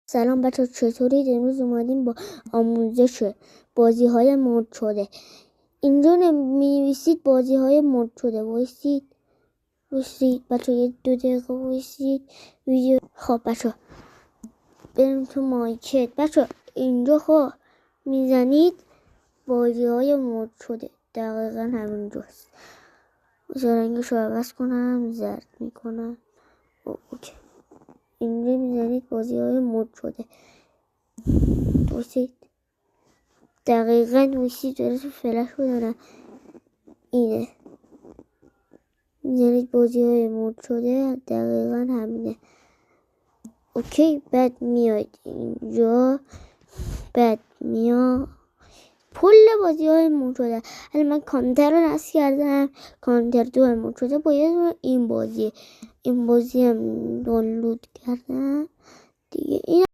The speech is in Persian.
سلام بچه، چطورید؟ امروز اومدیم با آموزش بازی های مود شده. اینجا می‌نویسید بازی های مود شده. وایسید بچه، یه 2 دقیقه وایسید ویدیو. خب بچه، بریم تو مایکت. بچه اینجا خب میزنید بازی های مود شده، دقیقا همینجاست. رنگش رو عوض کنم، زرد میکنم. اوکی. اینجا میزنید بازی های مود شده. وایسید دقیقا وایسید، داره تو فلش بدارم. اینه، میزنید بازی های مود شده، دقیقا همینه. اوکی. بعد میاید اینجا، بعد میاد کل بازی های مود شده. حالا من کانتر رو نصب کردم، کانتر 2 مود شده. باید این بازی هم دانلود کردم دیگه. این